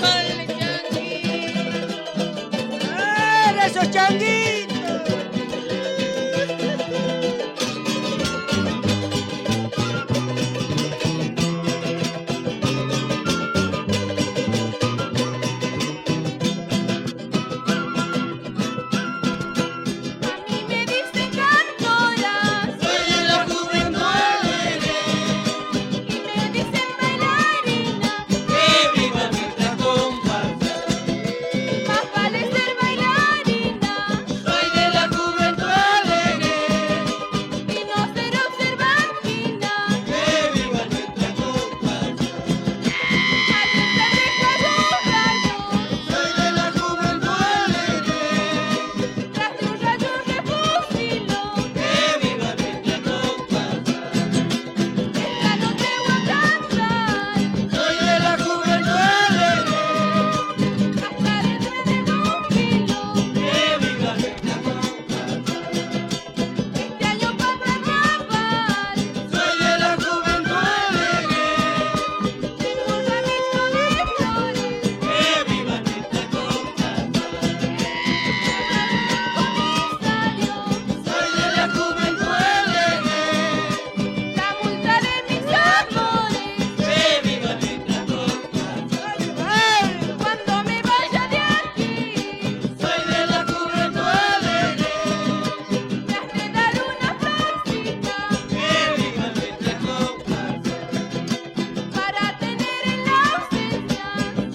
¡Ole, changuito! esos changuitos! A mí me dicen cantora Soy de la juventud alegre, y me dicen bailarina. que viva nuestra comparsa. Más vale ser bailarina Soy de la juventud alegre, y no ser observantina. que viva nuestra comparsa. Alguien se deja los rayos Soy de la juventud alegre, tras de un rayo de fusilo. que viva nuestra comparsa. Esta noche voy a cantar Soy de la juventud alegre, hasta dentro de 2 kilos. que viva nuestra comparsa. Este año para carnaval Soy de la juventud alegre, tengo un ramito de flores. que viva nuestra comparsa. Comisario, Soy de la juventud alegre, la multa de mis amores. que viva nuestra comparsa. Cuando me vaya de aquí, Soy de la juventud alegre, me has de dar una florcita que viva nuestra comparsa. para tener en la ausencia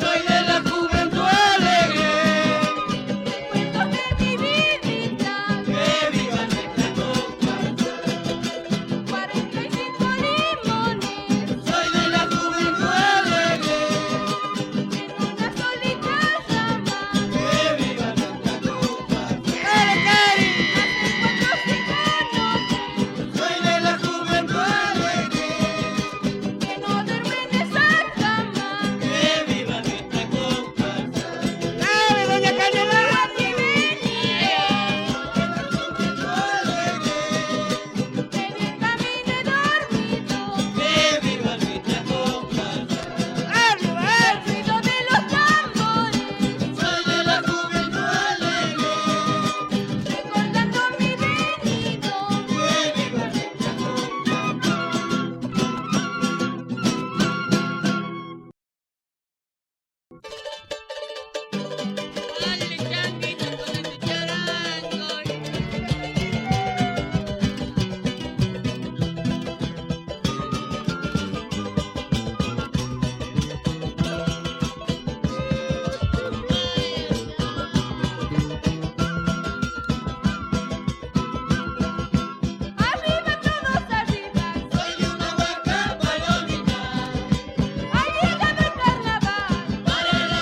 Soy de la juventud alegre, recuerdos de mi vidita. que viva nuestra comparsa. 45 limones Soy de la juventud alegre, en una solita llama. que viva nuestra comparsa. ¡Cari, cari! Hacen 4 o 5 noches Soy de la juventud alegre, que no duermo en esa cama. que viva nuestra comparsa. ¡Dale, doña Canela! Aquí venía, que bien camine dormido. Que viva nuestra comparsa. ¡Dale, dale! Ruido de los tambores, Soy de la juventud alegre, recordando mi venido. que viva nuestra comparsa. Dale, changuito, con ese charango. Arriba todos arriba, Soy de una huaca palomita, ha llegado el carnaval. para la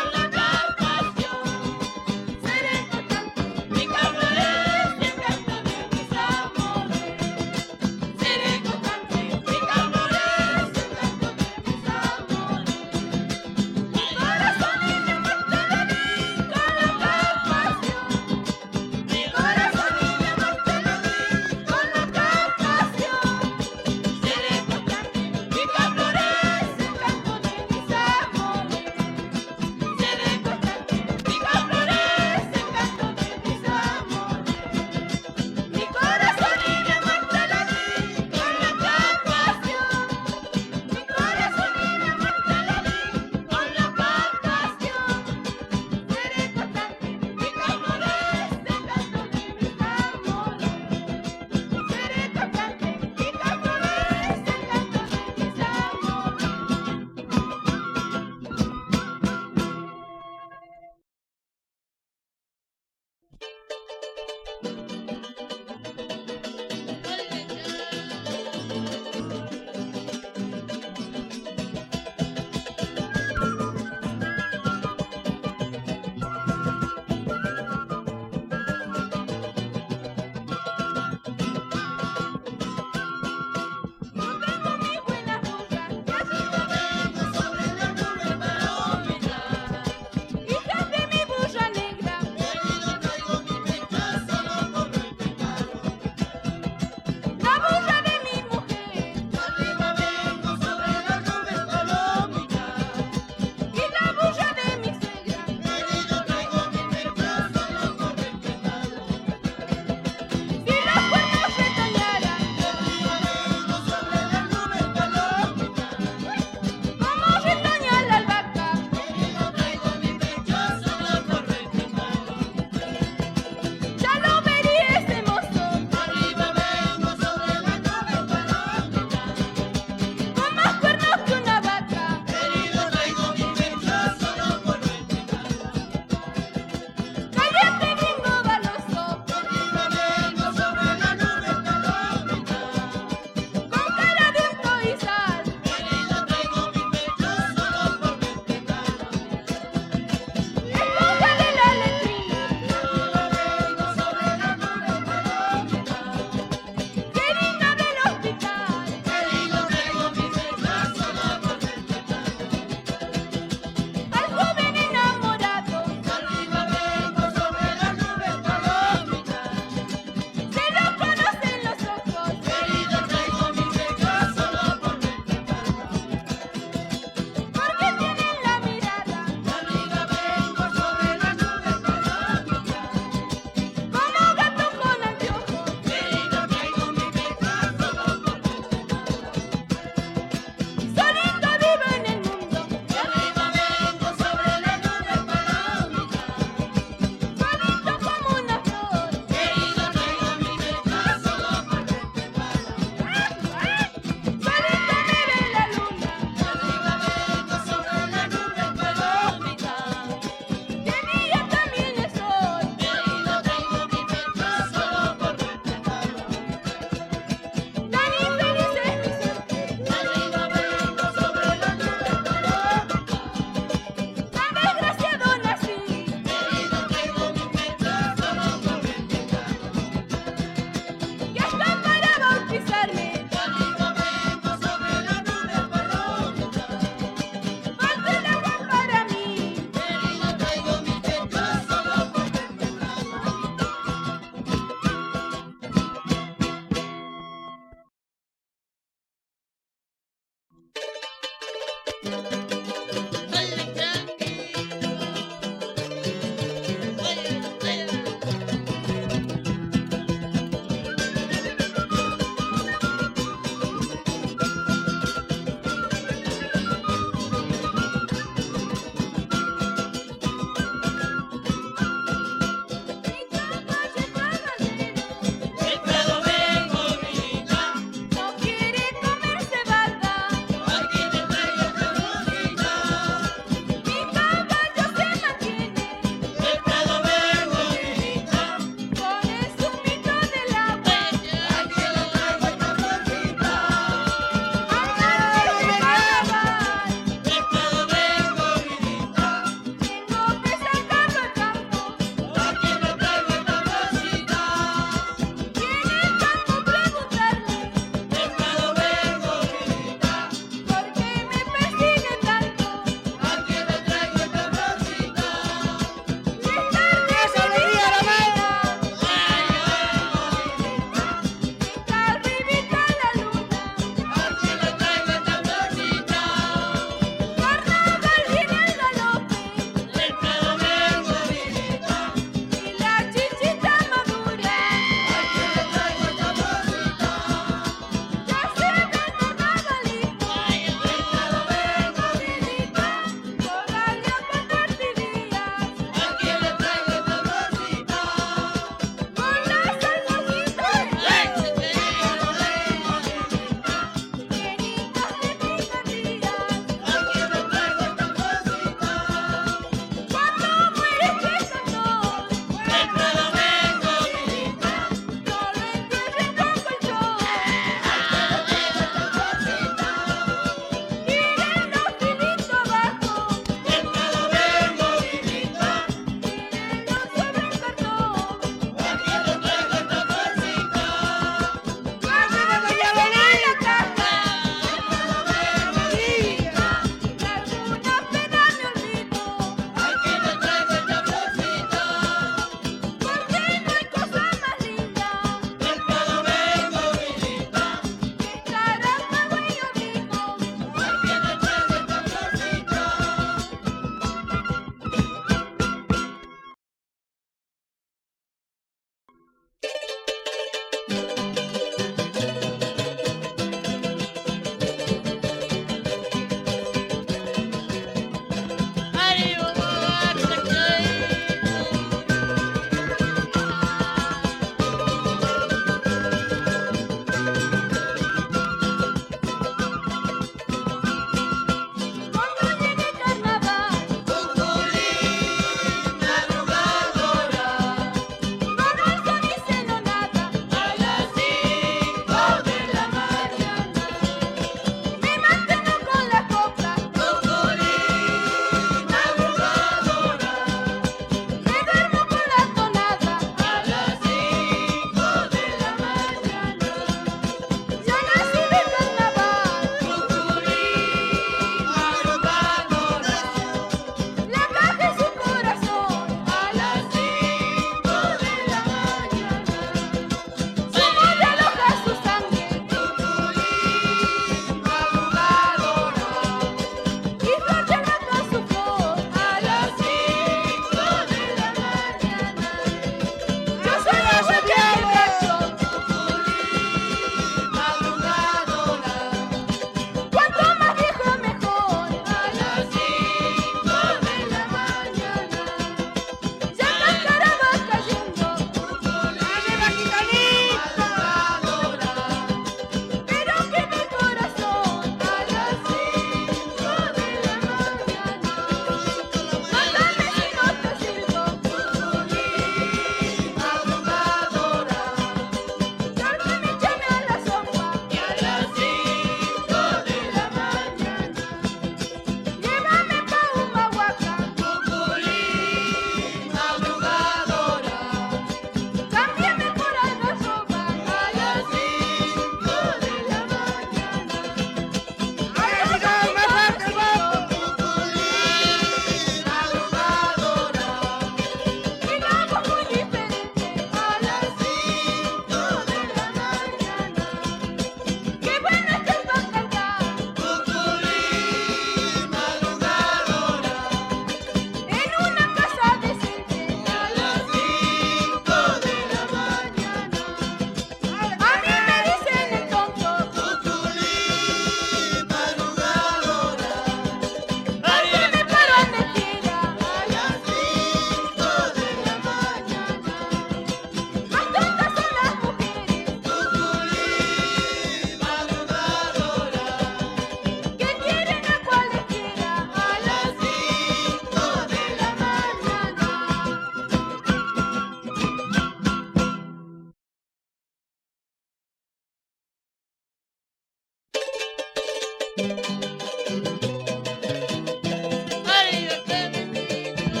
María que me invitó.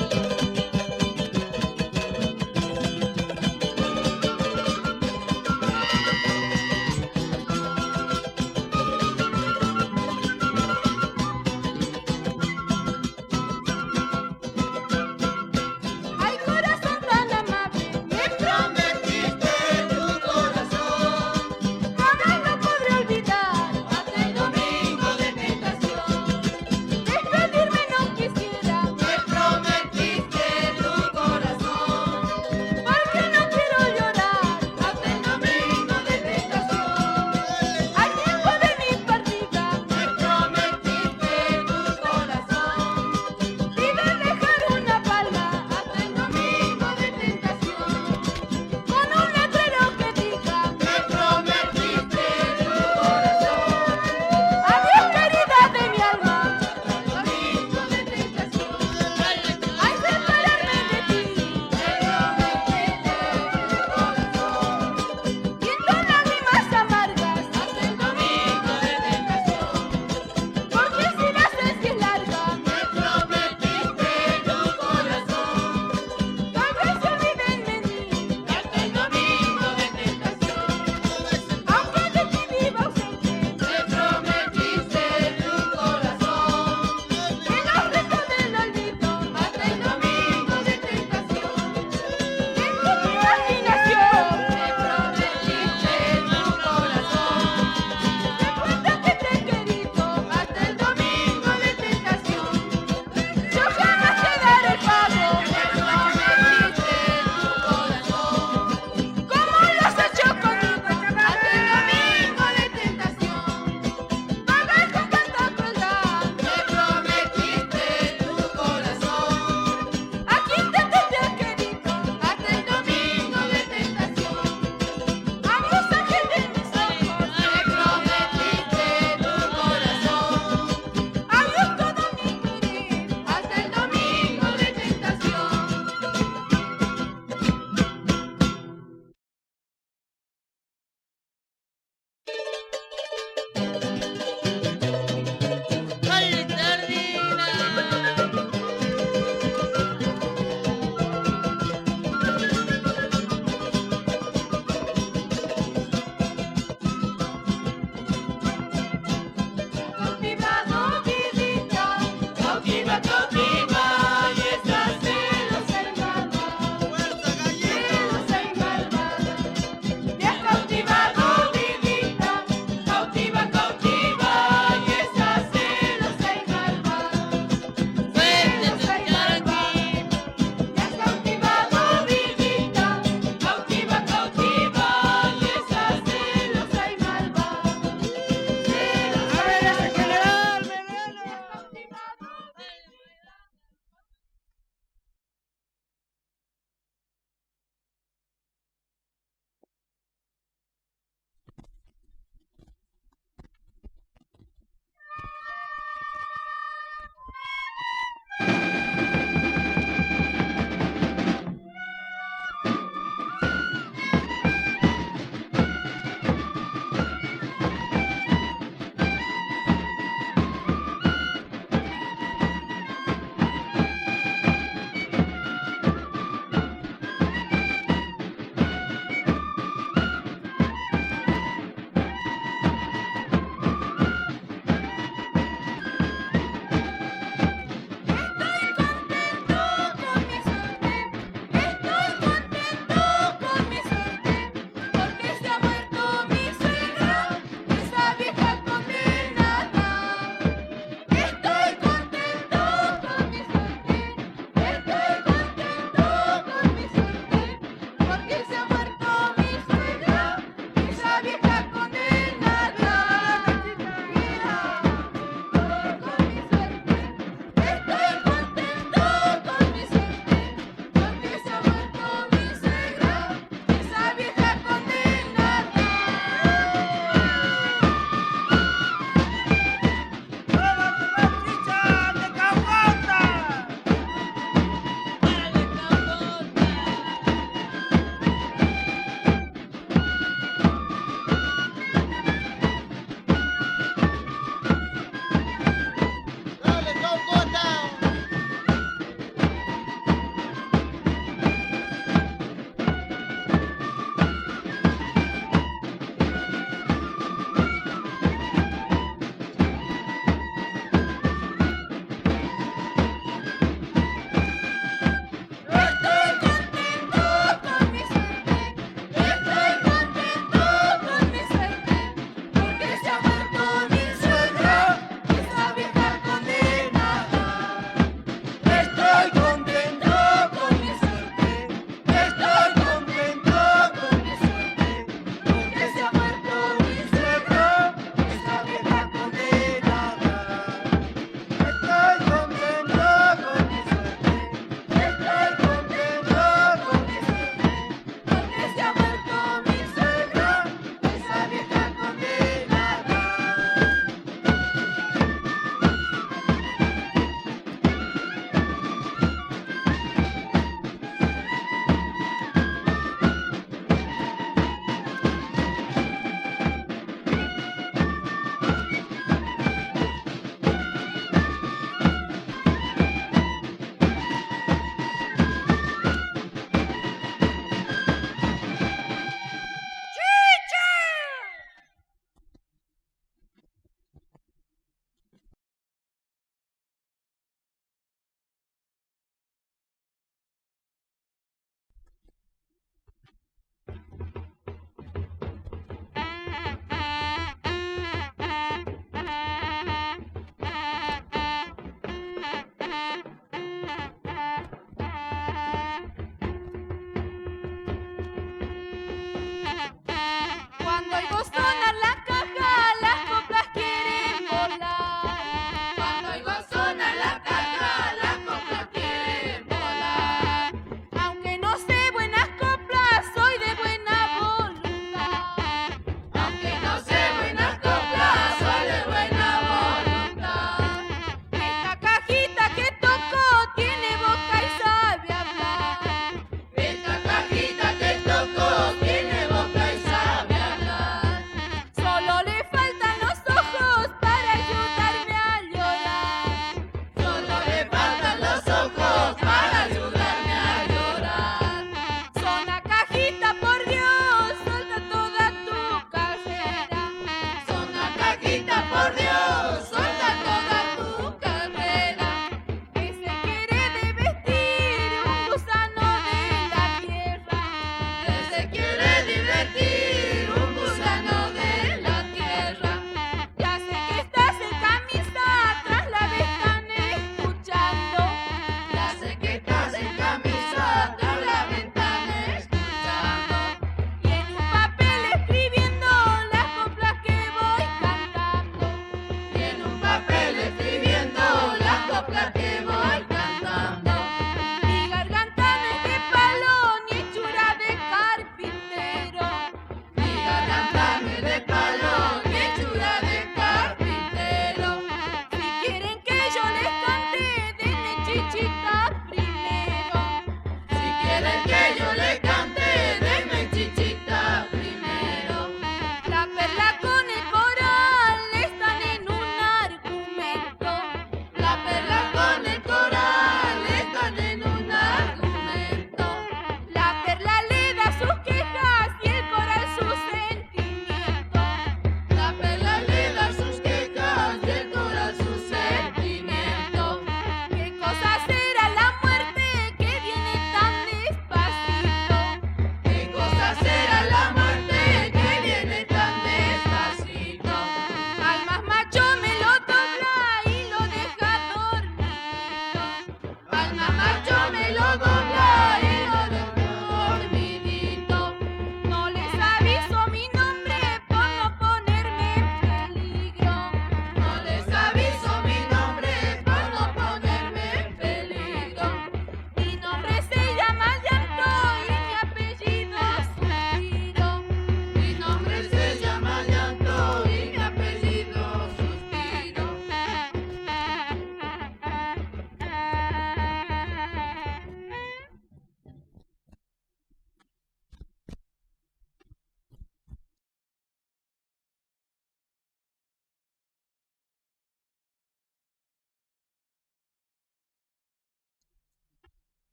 Ay, corazón tan amable, me Prometiste tu corazón jamás no podré olvidar aquel domingo de tentación.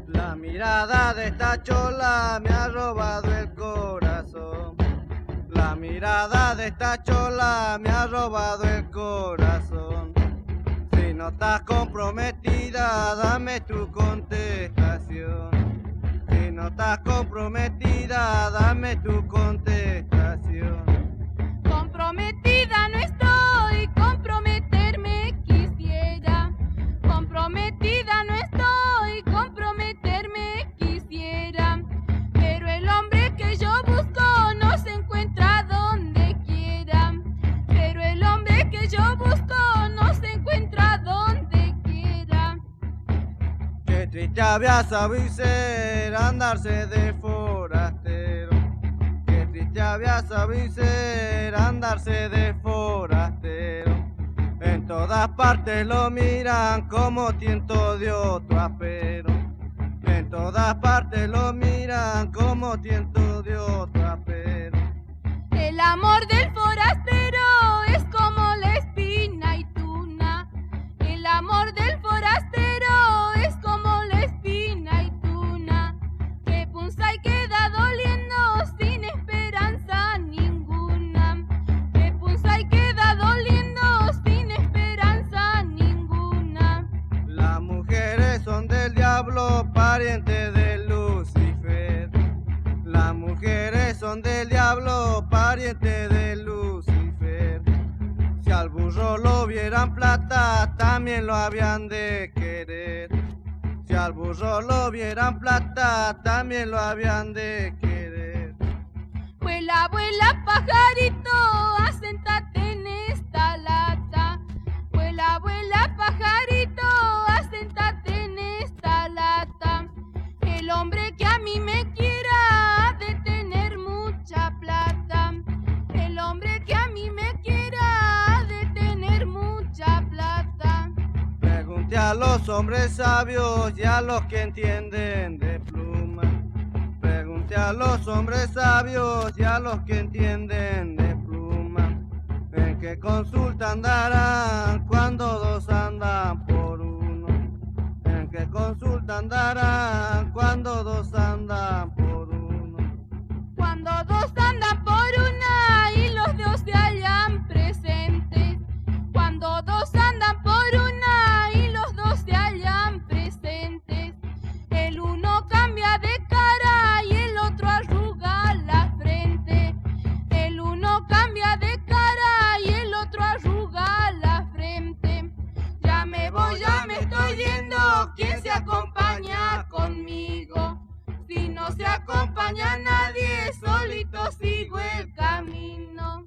La mirada de esta chola me ha robado el corazón. La mirada de esta chola me ha robado el corazón. Si no estás comprometida, dame tu contestación. Si no estás comprometida, dame tu contestación. Comprometida no estoy, comprometerme quisiera. Comprometida no estoy, comprometerme quisiera. Pero el hombre que yo busco no se encuentra donde quiera. Pero el hombre que yo busco no se encuentra donde quiera. Qué triste había sabido ser andarse de forastero. Qué triste había sabido ser andarse de forastero. En todas partes lo miran como tiento de otro apero. En todas partes lo miran como tiento de otro apero. El amor del forastero es como la espina y tuna. El amor del forastero es como la espina y tuna, que punza y queda doliendo sin esperanza ninguna. Que punza y queda doliendo sin esperanza ninguna. Las mujeres son del diablo, pariente de Lucifer. Las mujeres son del diablo, pariente de Lucifer. Si al burro lo vieran plata, también lo habían de querer. Si al burro lo vieran plata, también lo habían de querer. Vuela, vuela, pajarito, aséntate en esta lata. Vuela, vuela, pajarito, aséntate en esta lata. El hombre que a mí me quiera ha de tener mucha plata. El hombre que a mí me quiera ha de tener mucha plata. Pregunte a los hombres sabios y a los que entienden de pluma. Pregunte a los hombres sabios y a los que entienden de pluma. ¿En qué consulta andarán cuando dos andan por uno? ¿En qué consulta andarán cuando dos andan por uno? Cuando dos andan por una y los dos se hallan presentes. Cuando dos andan por una y los dos se hallan presentes. El uno cambia de cara y el otro arruga la frente. El uno cambia de cara y el otro arruga la frente. Ya me voy, ya me estoy yendo. ¿Quién se acompaña conmigo? Si no se acompaña nadie, solito sigo el camino.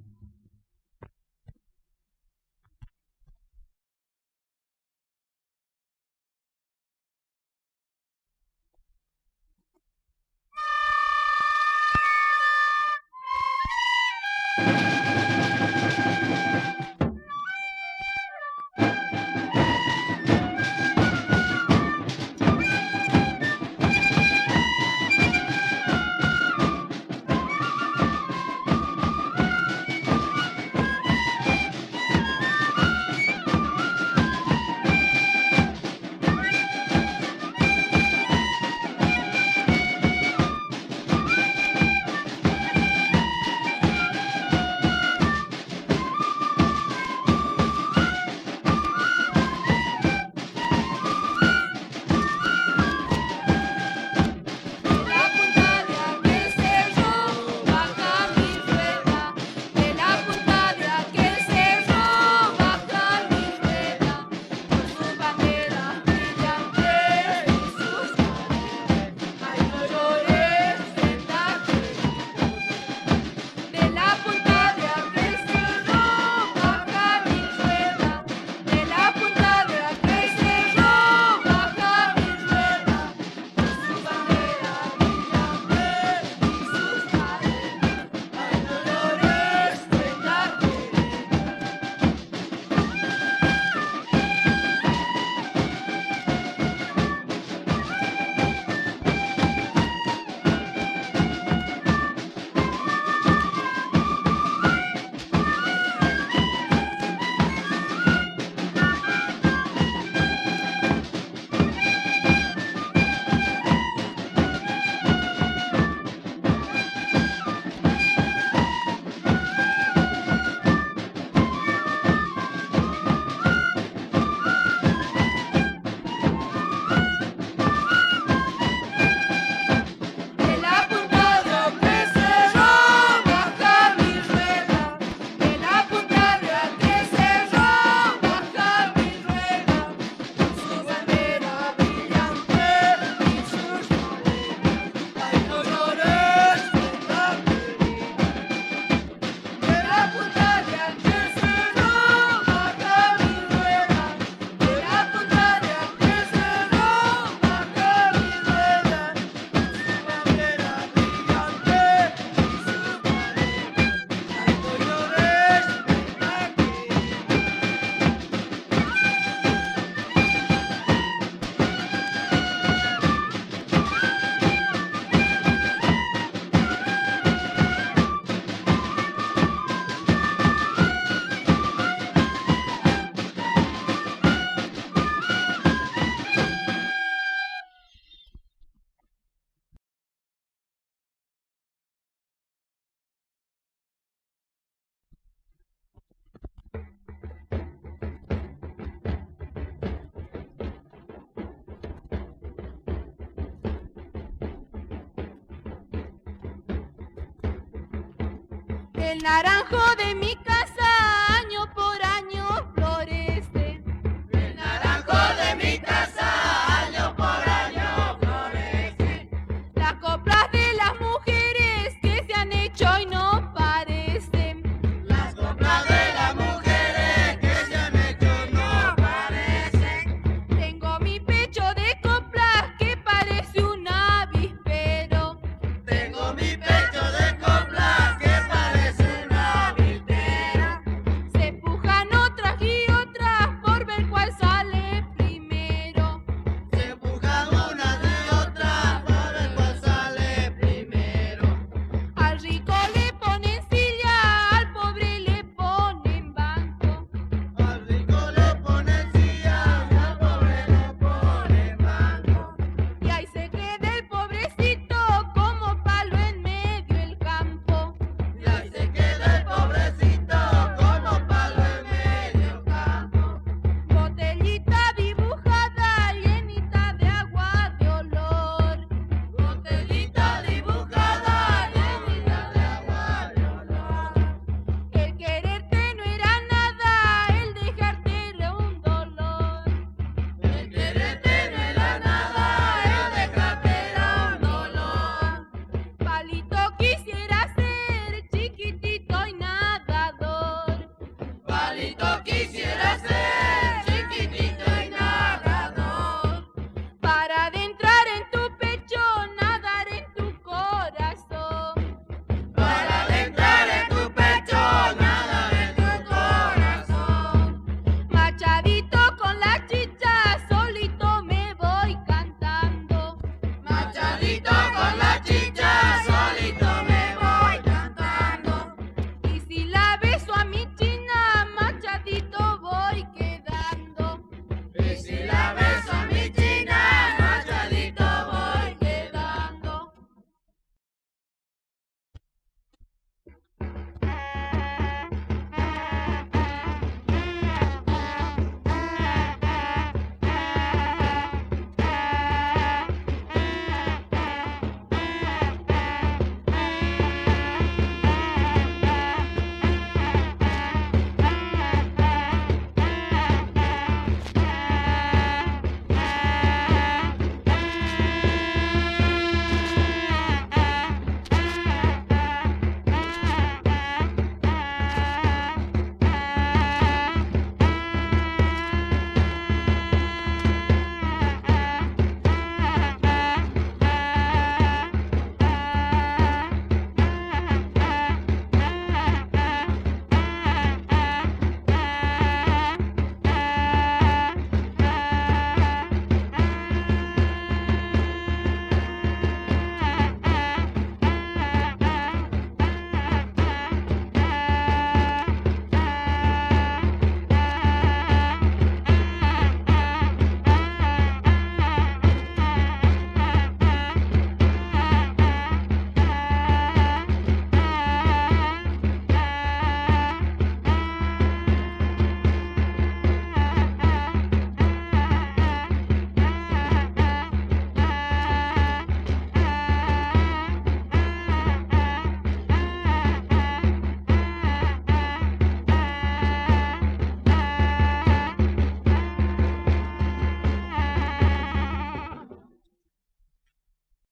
El naranjo de mi